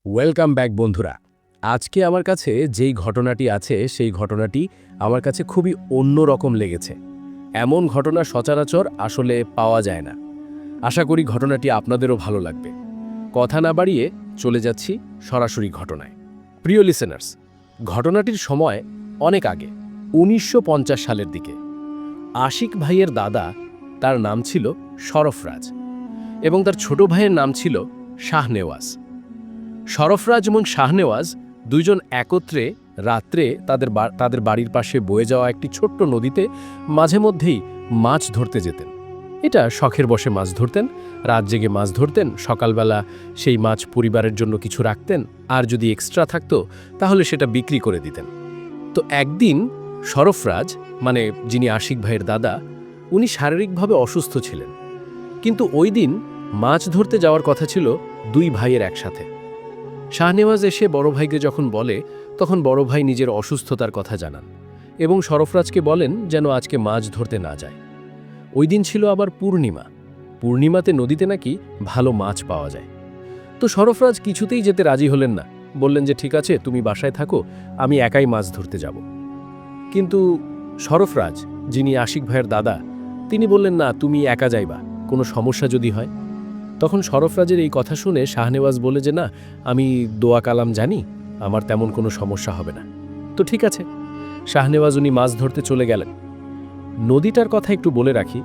Welcome back বন্ধুরা। আজকে আমার কাছে যেই ঘটনাটি আছে সেই ঘটনাটি আমার কাছে খুবই অন্যরকম লেগেছে। এমন ঘটনা সচরাচর আসলে পাওয়া যায় না। আশা করি ঘটনাটি আপনাদেরও ভালো লাগবে। কথা না বাড়িয়ে চলে যাচ্ছি সরাসরি ঘটনায়। প্রিয় লিসেনার্স, ঘটনাটির সময় অনেক আগে, ১৯৫০ সালের দিকে। আশিক ভাইয়ের দাদা, তার নাম ছিল সরফরাজ, এবং তার ছোট ভাইয়ের নাম ছিল শাহনেওয়াজ। সরফরাজ এবং শাহনেওয়াজ দুইজন একত্রে রাত্রে তাদের বাড়ির পাশে বয়ে যাওয়া একটি ছোট্ট নদীতে মাঝে মধ্যেই মাছ ধরতে যেতেন। এটা শখের বশে মাছ ধরতেন, রাত জেগে মাছ ধরতেন, সকালবেলা সেই মাছ পরিবারের জন্য কিছু রাখতেন, আর যদি এক্সট্রা থাকতো তাহলে সেটা বিক্রি করে দিতেন। তো একদিন সরফরাজ, মানে যিনি আশিক ভাইয়ের দাদা, উনি শারীরিকভাবে অসুস্থ ছিলেন। কিন্তু ওই দিন মাছ ধরতে যাওয়ার কথা ছিল দুই ভাইয়ের একসাথে। শাহনেওয়াজ এসে বড় ভাইকে যখন বলে, তখন বড় ভাই নিজের অসুস্থতার কথা জানান এবং সরফরাজকে বলেন যেন আজকে মাছ ধরতে না যায়। ওই দিন ছিল আবার পূর্ণিমাতে নদীতে নাকি ভালো মাছ পাওয়া যায়। তো সরফরাজ কিছুতেই যেতে রাজি হলেন না, বললেন যে ঠিক আছে, তুমি বাসায় থাকো, আমি একাই মাছ ধরতে যাব। কিন্তু সরফরাজ, যিনি আশিক ভাইয়ের দাদা, তিনি বললেন না, তুমি একা যাইবা, কোনো সমস্যা যদি হয়। তখন সরফরাজের এই কথা শুনে শাহনেওয়াজ বলে যে না, আমি দোয়া কালাম জানি, আমার তেমন কোনো সমস্যা হবে না। তো ঠিক আছে, শাহনেওয়াজ উনি মাছ ধরতে চলে গেলেন। নদীটার কথা একটু বলে রাখি,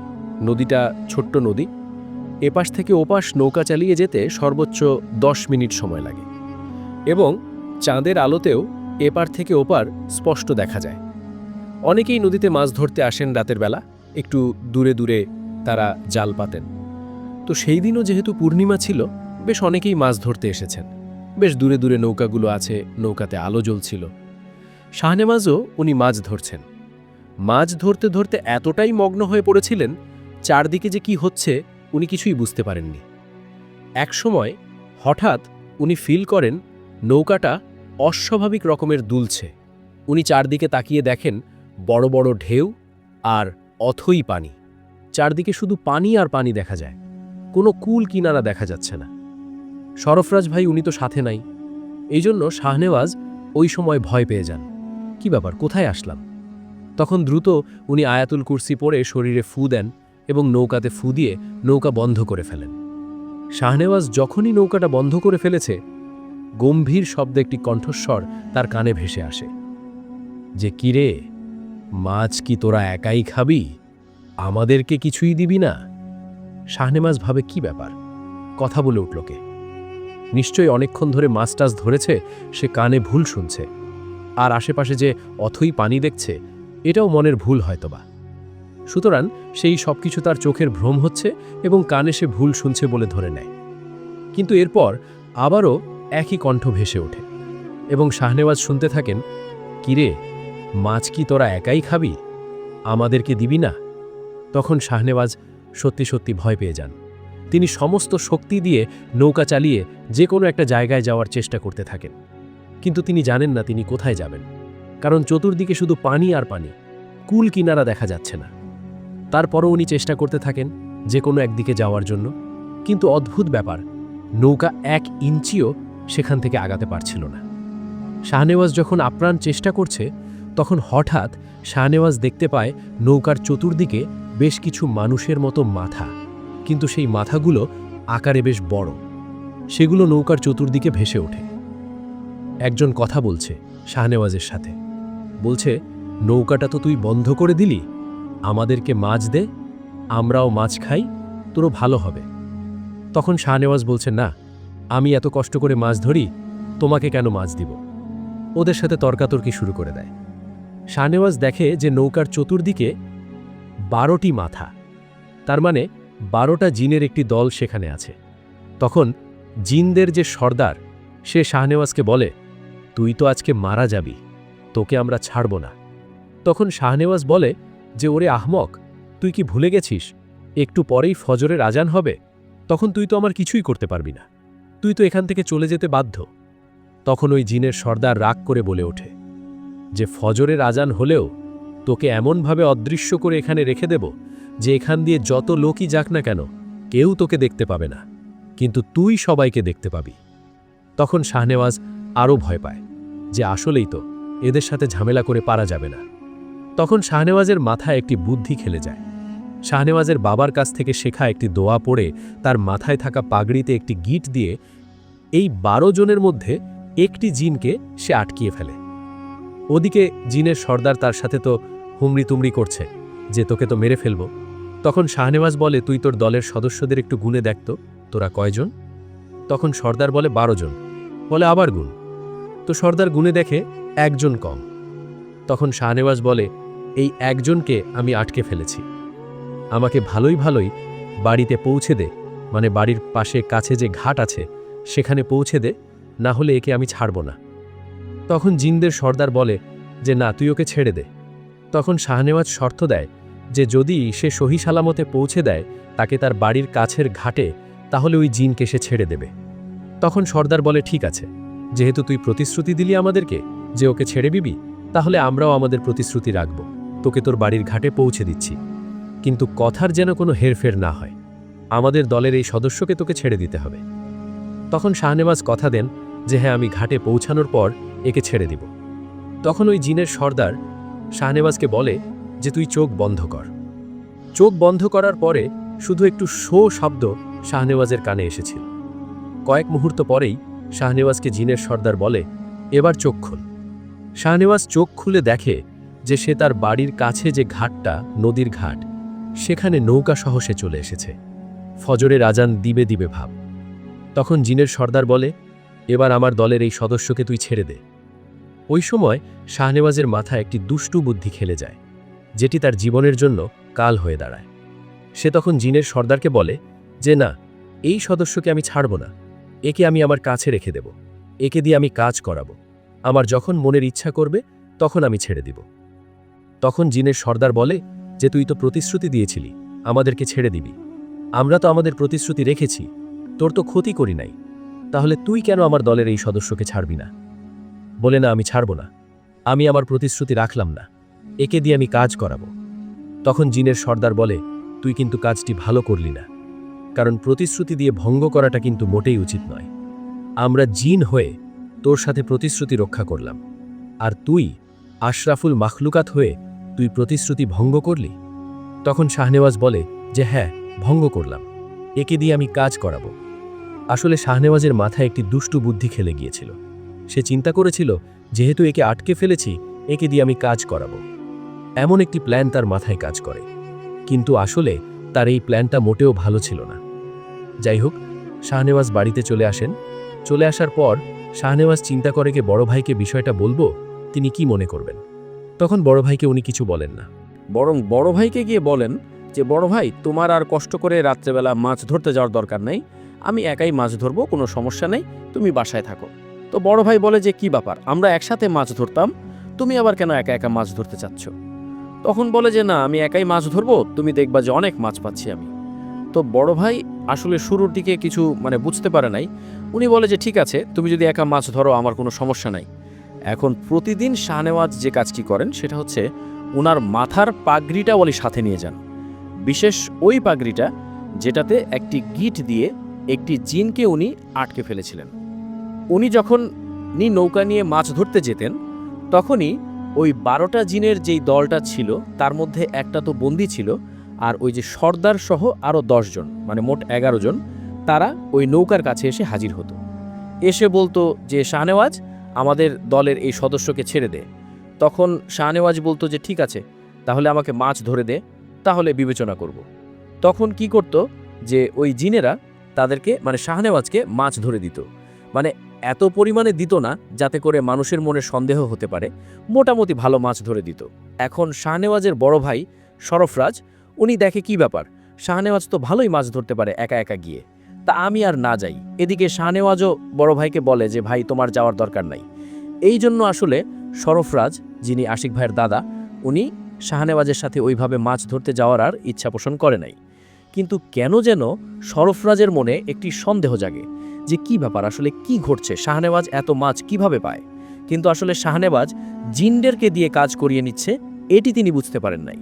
নদীটা ছোট্ট নদী। এপাশ থেকে ওপাশ নৌকা চালিয়ে যেতে সর্বোচ্চ 10 মিনিট সময় লাগে, এবং চাঁদের আলোতেও এপার থেকে ওপার স্পষ্ট দেখা যায়। অনেকেই নদীতে মাছ ধরতে আসেন রাতের বেলা, একটু দূরে দূরে তারা জাল পাতেন। তো সেই দিনও যেহেতু পূর্ণিমা ছিল, বেশ অনেকেই মাছ ধরতে এসেছেন। বেশ দূরে দূরে নৌকাগুলো আছে, নৌকাতে আলো জ্বলছিল। শাহনেওয়াজও উনি মাছ ধরছেন। মাছ ধরতে ধরতে এতটাই মগ্ন হয়ে পড়েছিলেন, চারদিকে যে কি হচ্ছে উনি কিছুই বুঝতে পারেননি। একসময় হঠাৎ উনি ফিল করেন নৌকাটা অস্বাভাবিক রকমের দুলছে। উনি চারদিকে তাকিয়ে দেখেন বড় বড় ঢেউ আর অথই পানি। চারদিকে শুধু পানি আর পানি দেখা যায়, কোনো কুল কিনারা দেখা যাচ্ছে না। সরফরাজ ভাই উনি তো সাথে নাই, এই জন্য শাহনেওয়াজ ওই সময় ভয় পেয়ে যান। কি ব্যাপার, কোথায় আসলাম? তখন দ্রুত উনি আয়াতুল কুরসি পড়ে শরীরে ফু দেন এবং নৌকাতে ফু দিয়ে নৌকা বন্ধ করে ফেলেন। শাহনেওয়াজ যখনই নৌকাটা বন্ধ করে ফেলেছে, গম্ভীর শব্দে একটি কণ্ঠস্বর তার কানে ভেসে আসে যে, কিরে, মাছ কি তোরা একাই খাবি? আমাদেরকে কিছুই দিবি না? শাহনেওয়াজ ভাবে, কি ব্যাপার, কথা বলে উঠল কে? নিশ্চয়ই অনেকক্ষণ ধরে মাছ টাছ ধরেছে, সে কানে ভুল শুনছে। আর আশেপাশে যে অথই পানি দেখছে, এটাও মনের ভুল হয়তোবা। সুতরাং সেই সবকিছু তার চোখের ভ্রম হচ্ছে এবং কানে সে ভুল শুনছে বলে ধরে নেয়। কিন্তু এরপর আবারও একই কণ্ঠ ভেসে ওঠে এবং শাহনেওয়াজ শুনতে থাকেন, কিরে, মাছ কি তোরা একাই খাবি? আমাদেরকে দিবি না? তখন শাহনেওয়াজ সত্যি সত্যি ভয় পেয়ে যান। তিনি সমস্ত শক্তি দিয়ে নৌকা চালিয়ে যে কোনো একটা জায়গায় যাওয়ার চেষ্টা করতে থাকেন। কিন্তু তিনি জানেন না তিনি কোথায় যাবেন, কারণ চতুর্দিকে শুধু পানি আর পানি, কুল কিনারা দেখা যাচ্ছে না। তারপরও উনি চেষ্টা করতে থাকেন যে কোনো একদিকে যাওয়ার জন্য, কিন্তু অদ্ভুত ব্যাপার, নৌকা 1 ইঞ্চিও সেখান থেকে আগাতে পারছিল না। শাহনেওয়াজ যখন আপ্রাণ চেষ্টা করছে, তখন হঠাৎ শাহনেওয়াজ দেখতে পায় নৌকার চতুর্দিকে বেশ কিছু মানুষের মতো মাথা, কিন্তু সেই মাথাগুলো আকারে বেশ বড়। সেগুলো নৌকার চতুর্দিকে ভেসে ওঠে। একজন কথা বলছে শাহনেওয়াজের সাথে, বলছে, নৌকাটা তো তুই বন্ধ করে দিলি, আমাদেরকে মাছ দে, আমরাও মাছ খাই, তোরও ভালো হবে। তখন শাহনেওয়াজ বলছে, না, আমি এত কষ্ট করে মাছ ধরি, তোমাকে কেন মাছ দিব? ওদের সাথে তর্কাতর্কি শুরু করে দেয়। শাহনেওয়াজ দেখে যে নৌকার চতুর্দিকে 12টি মাথা, তার মানে 12টা জিনের একটি দল সেখানে আছে। তখন জিনদের যে সর্দার, সে শাহনেওয়াজকে বলে, তুই তো আজকে মারা যাবি, তোকে আমরা ছাড়ব না। তখন শাহনেওয়াজ বলে যে, ওরে আহমক, তুই কি ভুলে গেছিস একটু পরেই ফজরের আজান হবে? তখন তুই তো আমার কিছুই করতে পারবি না, তুই তো এখান থেকে চলে যেতে বাধ্য। তখন ওই জিনের সর্দার রাগ করে বলে ওঠে যে, ফজরের আজান হলেও তোকে এমনভাবে অদৃশ্য করে এখানে রেখে দেব যে এখান দিয়ে যত লোকই যাক না কেন, কেউ তোকে দেখতে পাবে না, কিন্তু তুই সবাইকে দেখতে পাবি। তখন শাহনেওয়াজ আরও ভয় পায় যে আসলেই তো এদের সাথে ঝামেলা করে পারা যাবে না। তখন শাহনেওয়াজের মাথায় একটি বুদ্ধি খেলে যায়। শাহনেওয়াজের বাবার কাছ থেকে শেখা একটি দোয়া পড়ে তার মাথায় থাকা পাগড়িতে একটি গিট দিয়ে এই 12 জনের মধ্যে একটি জিনকে সে আটকিয়ে ফেলে। ওদিকে জিনের সর্দার তার সাথে তো হুমড়ি তুমড়ি করছে যে তোকে তো মেরে ফেলব। তখন শাহনেওয়াজ বলে, তুই তোর দলের সদস্যদের একটু গুনে দেখতো, তোরা কয়জন? তখন সর্দার বলে 12 জন। বলে আবার গুণ। তো সর্দার গুনে দেখে একজন কম। তখন শাহনেওয়াজ বলে, এই একজনকে আমি আটকে ফেলেছি, আমাকে ভালোই ভালোই বাড়িতে পৌঁছে দে, মানে বাড়ির পাশে কাছে যে ঘাট আছে সেখানে পৌঁছে দে, না হলে একে আমি ছাড়ব না। তখন জিনদের সর্দার বলে যে না, তুই ওকে ছেড়ে দে। তখন শাহনেওয়াজ শর্ত দেয় যে যদি সে সহি সালামতে পৌঁছে দেয় তাকে তার বাড়ির কাছের ঘাটে, তাহলে ওই জিনকে সে ছেড়ে দেবে। তখন সর্দার বলে, ঠিক আছে, যেহেতু তুই প্রতিশ্রুতি দিলি আমাদেরকে যে ওকে ছেড়ে দিবি, তাহলে আমরাও আমাদের প্রতিশ্রুতি রাখব, তোকে তোর বাড়ির ঘাটে পৌঁছে দিচ্ছি, কিন্তু কথার যেন কোনো হেরফের না হয়, আমাদের দলের এই সদস্যকে তোকে ছেড়ে দিতে হবে। তখন শাহনেওয়াজ কথা দেন যে হ্যাঁ, আমি ঘাটে পৌঁছানোর পর একে ছেড়ে দিব। তখন ওই জিনের সর্দার শাহনেওয়াজকে বলে যে তুই চোখ বন্ধ কর। চোখ বন্ধ করার পরে শুধু একটু শো শব্দ শাহনেওয়াজের কানে এসেছিল। কয়েক মুহূর্ত পরেই শাহনেওয়াজকে জিনের সর্দার বলে, এবার চোখ খুল। শাহনেওয়াজ চোখ খুলে দেখে যে সে তার বাড়ির কাছে যে ঘাটটা, নদীর ঘাট, সেখানে নৌকা সহ সে চলে এসেছে। ফজরের আজান দিবে দিবে ভাব। তখন জিনের সর্দার বলে, এবার আমার দলের এই সদস্যকে তুই ছেড়ে দে। ওই সময় শাহনেওয়াজের মাথায় একটি দুষ্টু বুদ্ধি খেলে যায়, যেটি তার জীবনের জন্য কাল হয়ে দাঁড়ায়। সে তখন জিনের সর্দারকে বলে যে না, এই সদস্যকে আমি ছাড়ব না, একে আমি আমার কাছে রেখে দেব, একে দিয়ে আমি কাজ করাবো, আমার যখন মনের ইচ্ছা করবে তখন আমি ছেড়ে দিব। তখন জিনের সর্দার বলে যে তুই তো প্রতিশ্রুতি দিয়েছিলি আমাদেরকে ছেড়ে দিবি, আমরা তো আমাদের প্রতিশ্রুতি রেখেছি, তোর তো ক্ষতি করি নাই, তাহলে তুই কেন আমার দলের এই সদস্যকে ছাড়বি না? বলে না, আমি ছাড়ব না, আমি আমার প্রতিশ্রুতি রাখলাম না, একে দিয়ে আমি কাজ করাবো। তখন জিনের সর্দার বলে, তুই কিন্তু কাজটি ভালো করলি না, কারণ প্রতিশ্রুতি দিয়ে ভঙ্গ করাটা কিন্তু মোটেই উচিত নয়। আমরা জিন হয়ে তোর সাথে প্রতিশ্রুতি রক্ষা করলাম, আর তুই আশরাফুল মাখলুকাত হয়ে তুই প্রতিশ্রুতি ভঙ্গ করলি। তখন শাহনেওয়াজ বলে যে হ্যাঁ, ভঙ্গ করলাম, একে দিয়ে আমি কাজ করাবো। আসলে শাহনেওয়াজের মাথায় একটি দুষ্টু বুদ্ধি খেলে গিয়েছিল। সে চিন্তা করেছিল যেহেতু একে আটকে ফেলেছি, একে দিয়ে আমি কাজ করাবো, এমন একটি প্ল্যান তার মাথায় কাজ করে। কিন্তু আসলে তার এই প্ল্যানটা মোটেও ভালো ছিল না। যাই হোক, শাহনেওয়াজ বাড়িতে চলে আসেন। চলে আসার পর শাহনেওয়াজ চিন্তা করে যে বড় ভাইকে বিষয়টা বলবো, তিনি কি মনে করবেন। তখন বড় ভাইকে উনি কিছু বলেন না, বরং বড় ভাইকে গিয়ে বলেন যে বড় ভাই, তোমার আর কষ্ট করে রাত্রেবেলা মাছ ধরতে যাওয়ার দরকার নেই, আমি একাই মাছ ধরবো, কোনো সমস্যা নেই, তুমি বাসায় থাকো। তো বড় ভাই বলে যে কি ব্যাপার, আমরা একসাথে মাছ ধরতাম, তুমি আবার কেন একা একা মাছ ধরতে চাচ্ছ? তখন বলে যে না, আমি একাই মাছ ধরবো, তুমি দেখবা যে অনেক মাছ পাচ্ছি আমি। তো বড় ভাই আসলে শুরুর দিকে কিছু বুঝতে পারে নাই। উনি বলে যে ঠিক আছে, তুমি যদি একা মাছ ধরো আমার কোনো সমস্যা নাই। এখন প্রতিদিন শাহনেওয়াজ যে কাজটি করেন সেটা হচ্ছে উনার মাথার পাগড়িটা উনি সাথে নিয়ে যান, বিশেষ ওই পাগড়িটা যেটাতে একটি গিট দিয়ে একটি জিনকে উনি আটকে ফেলেছিলেন। উনি যখন নৌকা নিয়ে মাছ ধরতে যেতেন তখনই ওই 12টা জিনের যেই দলটা ছিল তার মধ্যে একটা তো বন্দী ছিল, আর ওই যে সর্দার সহ আরও 10 জন, মোট 11 জন, তারা ওই নৌকার কাছে এসে হাজির হতো। এসে বলতো যে শাহনেওয়াজ, আমাদের দলের এই সদস্যকে ছেড়ে দে। তখন শাহনেওয়াজ বলতো যে ঠিক আছে, তাহলে আমাকে মাছ ধরে দে, তাহলে বিবেচনা করব। তখন কি করত যে ওই জিনেরা তাদেরকে শাহনেওয়াজকে মাছ ধরে দিত, এত পরিমাণে দিত না যাতে করে মানুষের মনে সন্দেহ হতে পারে, মোটামুটি ভালো মাছ ধরে দিত। এখন শাহনেওয়াজের বড় ভাই সরফরাজ উনি দেখে কি ব্যাপার, শাহনেওয়াজ তো ভালোই মাছ ধরতে পারে একা একা গিয়ে, তা আমি আর না যাই। এদিকে শাহনেওয়াজও বড় ভাইকে বলে যে ভাই, তোমার যাওয়ার দরকার নাই। এই জন্য আসলে সরফরাজ, যিনি আশিক ভাইয়ের দাদা, উনি শাহনেওয়াজের সাথে ওইভাবে মাছ ধরতে যাওয়ার আর ইচ্ছা পোষণ করে নাই। কিন্তু কেন যেন সরফরাজের মনে একটি সন্দেহ জাগে যে কি ব্যাপার, আসলে কি ঘটছে, শাহনেওয়াজ এত মাছ কিভাবে পায়। কিন্তু আসলে শাহনেওয়াজ জিনদেরকে দিয়ে কাজ করিয়ে নিচ্ছে, এটি তিনি বুঝতে পারেন নাই।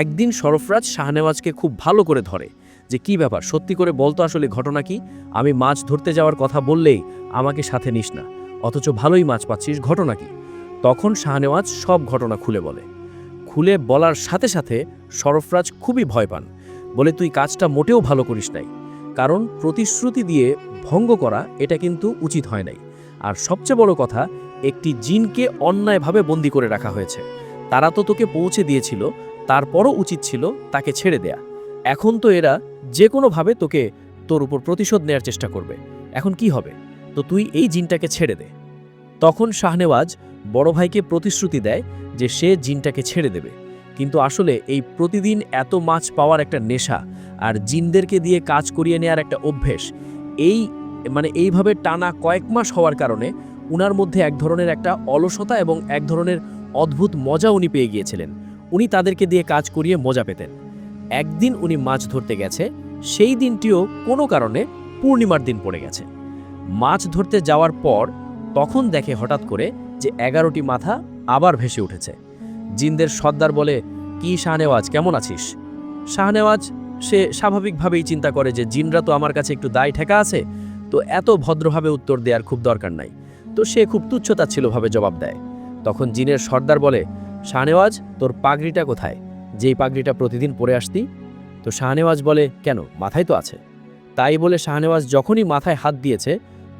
একদিন সরফরাজ শাহনেওয়াজকে খুব ভালো করে ধরে যে কি ব্যাপার, সত্যি করে বলতো আসলে ঘটনা কি? আমি মাছ ধরতে যাওয়ার কথা বললেই আমাকে সাথে নিস না, অথচ ভালোই মাছ পাচ্ছিস, ঘটনা কি? তখন শাহনেওয়াজ সব ঘটনা খুলে বলে। খুলে বলার সাথে সাথে সরফরাজ খুবই ভয় পান। বলে, তুই কাজটা মোটেও ভালো করিস নাই, কারণ প্রতিশ্রুতি দিয়ে ভঙ্গ করা এটা কিন্তু উচিত হয় নাই। আর সবচেয়ে বড় কথা, একটি জিনকে অন্যায়ভাবে বন্দী করে রাখা হয়েছে। তারা তো তোকে পৌঁছে দিয়েছিল, তারপরও উচিত ছিল তাকে ছেড়ে দেয়া। এখন তো এরা যে কোনোভাবে তোর উপর প্রতিশোধ নেয়ার চেষ্টা করবে। এখন কি হবে? তো তুই এই জিনটাকে ছেড়ে দে। তখন শাহনেওয়াজ বড় ভাইকে প্রতিশ্রুতি দেয় যে সে জিনটাকে ছেড়ে দেবে। কিন্তু আসলে এই প্রতিদিন এত মাছ পাওয়ার একটা নেশা আর জিনদেরকে দিয়ে কাজ করিয়ে নেওয়ার একটা অভ্যেস, এইভাবে টানা কয়েক মাস হওয়ার কারণে উনার মধ্যে এক ধরনের একটা অলসতা এবং এক ধরনের অদ্ভুত মজা উনি পেয়ে গিয়েছিলেন। উনি তাদেরকে দিয়ে কাজ করিয়ে মজা পেতেন। একদিন উনি মাছ ধরতে গেছে, সেই দিনটিও কোনো কারণে পূর্ণিমার দিন পড়ে গেছে। মাছ ধরতে যাওয়ার পর তখন দেখে হঠাৎ করে যে 11টি মাথা আবার ভেসে উঠেছে। জিনদের সর্দার বলে, কি শাহনেওয়াজ, কেমন আছিস? শাহনেওয়াজ সে স্বাভাবিকভাবেই চিন্তা করে যে জিনরা তো আমার কাছে একটু দায় ঠেকা আছে, তো এত ভদ্রভাবে উত্তর দেওয়ার খুব দরকার নাই। তো সে খুব তুচ্ছতাচ্ছিল্যভাবে জবাব দেয়। তখন জিনের সর্দার বলে, শাহনেওয়াজ, তোর পাগড়িটা কোথায়, যেই পাগড়িটা প্রতিদিন পরে আসতি? তো শাহনেওয়াজ বলে, কেন, মাথায় তো আছে। তাই বলে শাহনেওয়াজ যখনই মাথায় হাত দিয়েছে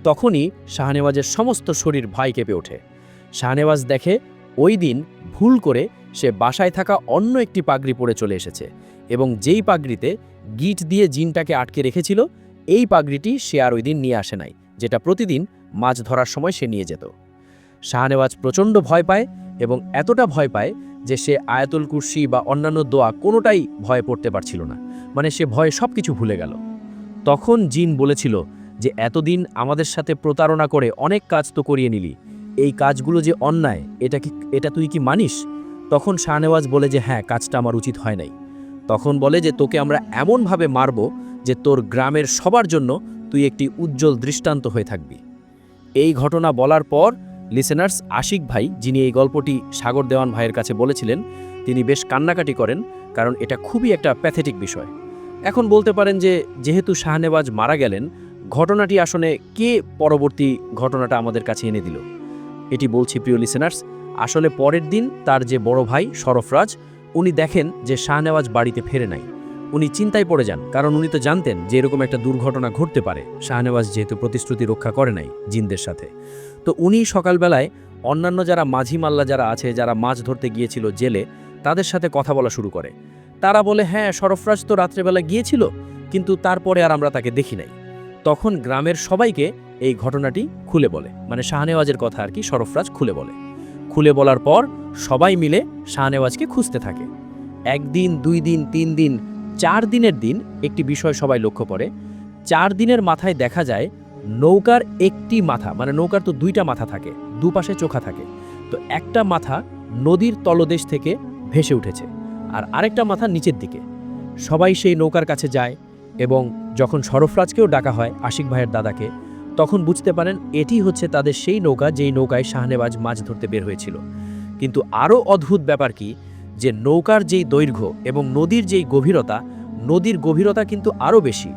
তখনই শাহনেওয়াজের সমস্ত শরীর ভয় কেঁপে ওঠে। শাহনেওয়াজ দেখে ওই দিন ভুল করে সে বাসায় থাকা অন্য একটি পাগড়ি পরে চলে এসেছে, এবং যেই পাগড়িতে গিট দিয়ে জিনটাকে আটকে রেখেছিল এই পাগড়িটি সে আর ওই দিন নিয়ে আসে নাই, যেটা প্রতিদিন মাছ ধরার সময় সে নিয়ে যেত। শাহনেওয়াজ প্রচণ্ড ভয় পায়, এবং এতটা ভয় পায় যে সে আয়াতুল কুরসি বা অন্যান্য দোয়া কোনোটাই ভয়ে পড়তে পারছিল না। সে ভয়ে সব কিছু ভুলে গেল। তখন জিন বলেছিল যে এতদিন আমাদের সাথে প্রতারণা করে অনেক কাজ তো করিয়ে নিলি, এই কাজগুলো যে অন্যায়, এটা তুই কি মানিস? তখন শাহনেওয়াজ বলে যে হ্যাঁ, কাজটা আমার উচিত হয় নাই। তখন বলে যে তোকে আমরা এমনভাবে মারব যে তোর গ্রামের সবার জন্য তুই একটি উজ্জ্বল দৃষ্টান্ত হয়ে থাকবি। এই ঘটনা বলার পর লিসেনার্স আশিক ভাই, যিনি এই গল্পটি সাগর দেওয়ান ভাইয়ের কাছে বলেছিলেন, তিনি বেশ কান্নাকাটি করেন, কারণ এটা খুবই একটা প্যাথেটিক বিষয়। এখন বলতে পারেন যে যেহেতু শাহনেওয়াজ মারা গেলেন, ঘটনাটি আসলে কে পরবর্তী ঘটনাটা আমাদের কাছে এনে দিল? এটি বলছি প্রিয় লিসেনার্স, আসলে পরের দিন তার যে বড় ভাই সরফরাজ, উনি দেখেন যে শাহনেওয়াজ বাড়িতে ফেরে নাই। উনি চিন্তায় পড়ে যান, কারণ উনি তো জানতেন যে এরকম একটা দুর্ঘটনা ঘটতে পারে, শাহনেওয়াজ যেহেতু প্রতিশ্রুতি রক্ষা করে নাই জিনদের সাথে। তো উনি সকালবেলায় অন্যান্য যারা মাঝি মাল্লা যারা আছে, যারা মাছ ধরতে গিয়েছিল জেলে, তাদের সাথে কথা বলা শুরু করে। তারা বলে, হ্যাঁ, সরফরাজ তো রাত্রেবেলা গিয়েছিল, কিন্তু তারপরে আর আমরা তাকে দেখি নাই। তখন গ্রামের সবাইকে এই ঘটনাটি খুলে বলে, শাহনেওয়াজের কথা আর কি সরফরাজ খুলে বলে। খুলে বলার পর সবাই মিলে শাহনেওয়াজকে খুঁজতে থাকে। 1 দিন, 2 দিন, 3 দিন, 4 দিনের দিন একটি বিষয় সবাই লক্ষ্য করে। 4 দিনের মাথায় দেখা যায় নৌকার একটি মাথা, নৌকার তো 2টা মাথা থাকে, দুপাশে চোখা থাকে, তো একটা মাথা নদীর তলদেশ থেকে ভেসে উঠেছে, আর আরেকটা মাথা নিচের দিকে। সবাই সেই নৌকার কাছে যায়, এবং যখন সরফরাজকেও ডাকা হয়, আশিক ভাইয়ের দাদাকে, তখন বুঝতে পারেন এটি হচ্ছে তাদের সেই নৌকা যেই নৌকায় শাহনেওয়াজ মাছ ধরতে বের হয়েছিল। কিন্তু আরও অদ্ভুত ব্যাপার কি, যে নৌকার যেই দৈর্ঘ্য এবং নদীর যেই গভীরতা, নদীর গভীরতা কিন্তু আরও বেশি।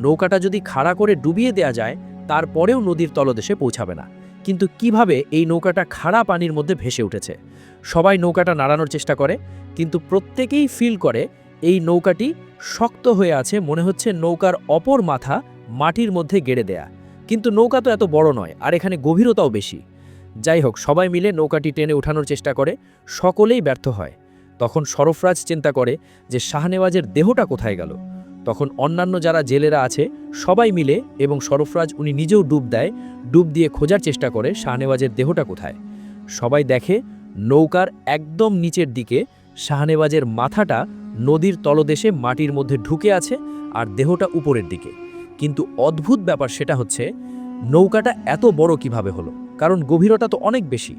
নৌকাটা যদি খাড়া করে ডুবিয়ে দেয়া যায়, তারপরেও নদীর তলদেশে পৌঁছাবে না। কিন্তু কিভাবে এই নৌকাটা খাড়া পানির মধ্যে ভেসে উঠেছে? সবাই নৌকাটা নাড়ানোর চেষ্টা করে, কিন্তু প্রত্যেকেই ফিল করে এই নৌকাটি শক্ত হয়ে আছে, মনে হচ্ছে নৌকার অপর মাথা মাটির মধ্যে গেড়ে দেয়া। কিন্তু নৌকা তো এত বড় নয়, আর এখানে গভীরতাও বেশি। যাই হোক, সবাই মিলে নৌকাটি টেনে ওঠানোর চেষ্টা করে, সকলেই ব্যর্থ হয়। তখন সরফরাজ চিন্তা করে যে শাহনেওয়াজের দেহটা কোথায় গেল। তখন অন্যান্য যারা জেলেরা আছে সবাই মিলে, এবং সরফরাজ উনি নিজেও ডুব দেয়, ডুব দিয়ে খোঁজার চেষ্টা করে শাহনেওয়াজের দেহটা কোথায়। সবাই দেখে নৌকার একদম নিচের দিকে শাহনেওয়াজের মাথাটা নদীর তলদেশে মাটির মধ্যে ঢুকে আছে, আর দেহটা উপরের দিকে। কিন্তু অদ্ভুত ব্যাপার সেটা হচ্ছে নৌকাটা এত বড় কিভাবে হলো, কারণ গভীরতা তো অনেক বেশি।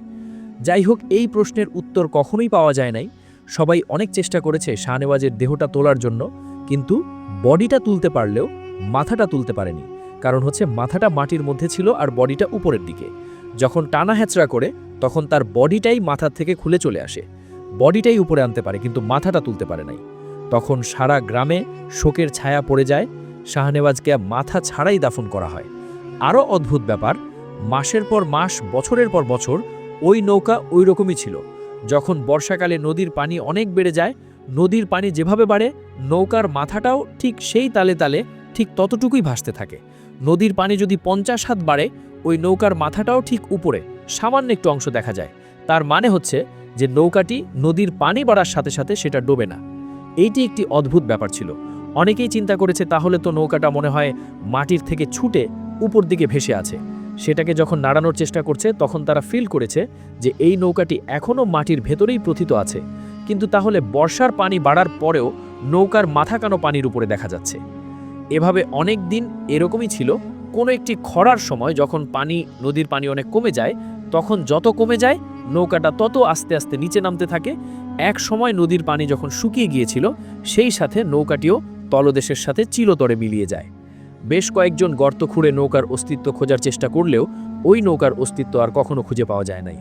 যাই হোক, এই প্রশ্নের উত্তর কখনোই পাওয়া যায় নাই। সবাই অনেক চেষ্টা করেছে শাহনেওয়াজের দেহটা তোলার জন্য, কিন্তু বডিটা তুলতে পারলেও মাথাটা তুলতে পারেনি, কারণ হচ্ছে মাথাটা মাটির মধ্যে ছিল আর বডিটা উপরের দিকে। যখন টানা হ্যাচড়া করে, তখন তার বডিটাই মাথার থেকে খুলে চলে আসে, বডিটাই উপরে আনতে পারে, কিন্তু মাথাটা তুলতে পারে নাই। তখন সারা গ্রামে শোকের ছায়া পড়ে যায়। শাহনেওয়াজকে মাথা ছাড়াই দাফন করা হয়। আরও অদ্ভুত ব্যাপার, মাসের পর মাস, বছরের পর বছর ওই নৌকা ওই রকমই ছিল। যখন বর্ষাকালে নদীর পানি অনেক বেড়ে যায়, নদীর পানি যেভাবে বাড়ে, নৌকার মাথাটাও ঠিক সেই তালে তালে ঠিক ততটুকুই ভাসতে থাকে। নদীর পানি যদি 50 হাত বাড়ে, ওই নৌকার মাথাটাও ঠিক উপরে সামান্য একটু অংশ দেখা যায়। তার মানে হচ্ছে যে নৌকাটি নদীর পানি বাড়ার সাথে সাথে সেটা ডোবে না। এইটি একটি অদ্ভুত ব্যাপার ছিল। অনেকেই চিন্তা করেছে তাহলে তো নৌকাটা মনে হয় মাটির থেকে ছুটে উপর দিকে ভেসে আছে। সেটাকে যখন নাড়ানোর চেষ্টা করছে তখন তারা ফিল করেছে যে এই নৌকাটি এখনও মাটির ভেতরেই প্রথিত আছে। কিন্তু তাহলে বর্ষার পানি বাড়ার পরেও নৌকার মাথা কেন পানির উপরে দেখা যাচ্ছে? এভাবে অনেক দিন এরকমই ছিল। কোনো একটি খরার সময় যখন নদীর পানি অনেক কমে যায়, তখন যত কমে যায় নৌকাটা তত আস্তে আস্তে নিচে নামতে থাকে। এক সময় নদীর পানি যখন শুকিয়ে গিয়েছিল, সেই সাথে নৌকাটিও তলদেশের সাথে চিরতরে মিলিয়ে যায়। বেশ কয়েকজন গর্ত খুঁড়ে নৌকার অস্তিত্ব খোঁজার চেষ্টা করলেও ওই নৌকার অস্তিত্ব আর কখনো খুঁজে পাওয়া যায় নাই।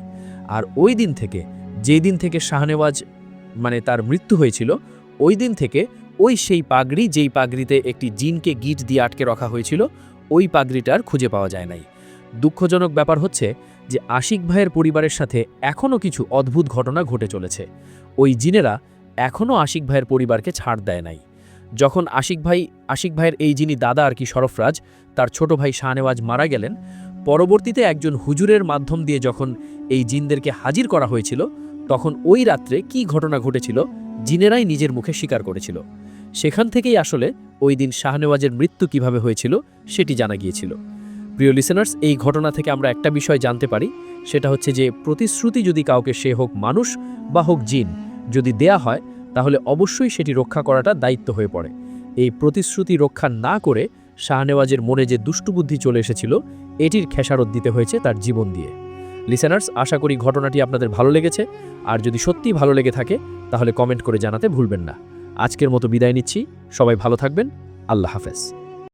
আর ওই দিন থেকে, যেই দিন থেকে শাহনেওয়াজ তার মৃত্যু হয়েছিল, ওই দিন থেকে সেই পাগড়ি, যেই পাগড়িতে একটি জিনকে গিট দিয়ে আটকে রাখা হয়েছিল, ওই পাগড়িটার খুঁজে পাওয়া যায় নাই। দুঃখজনক ব্যাপার হচ্ছে যে আশিক ভাইয়ের পরিবারের সাথে এখনও কিছু অদ্ভুত ঘটনা ঘটে চলেছে। ওই জিনেরা এখনও আশিক ভাইয়ের পরিবারকে ছাড় দেয় নাই। যখন আশিক ভাইয়ের এই যিনি দাদা আর কি সরফরাজ, তার ছোট ভাই শাহনেওয়াজ মারা গেলেন, পরবর্তীতে একজন হুজুরের মাধ্যম দিয়ে যখন এই জিনদেরকে হাজির করা হয়েছিল, তখন ওই রাত্রে কি ঘটনা ঘটেছিল জিনেরাই নিজের মুখে স্বীকার করেছিল। সেখান থেকেই আসলে ওই দিন শাহনেওয়াজের মৃত্যু কিভাবে হয়েছিল সেটি জানা গিয়েছিল। প্রিয় লিসেনার্স, এই ঘটনা থেকে আমরা একটা বিষয় জানতে পারি, সেটা হচ্ছে যে প্রতিশ্রুতি যদি কাউকে, সে হোক মানুষ বা হোক জিন, যদি দেয়া হয় তাহলে অবশ্যই সেটি রক্ষা করাটা দায়িত্ব হয়ে পড়ে। এই প্রতিশ্রুতি রক্ষা না করে শাহনেওয়াজের মনে যে দুষ্টুবুদ্ধি চলে এসেছিল, এটির খেসারত দিতে হয়েছে তার জীবন দিয়ে। লিসেনার্স, আশা করি ঘটনাটি আপনাদের ভালো লেগেছে। আর যদি সত্যিই ভালো লেগে থাকে তাহলে কমেন্ট করে জানাতে ভুলবেন না। আজকের মতো বিদায় নিচ্ছি। সবাই ভালো থাকবেন। আল্লাহ হাফেজ।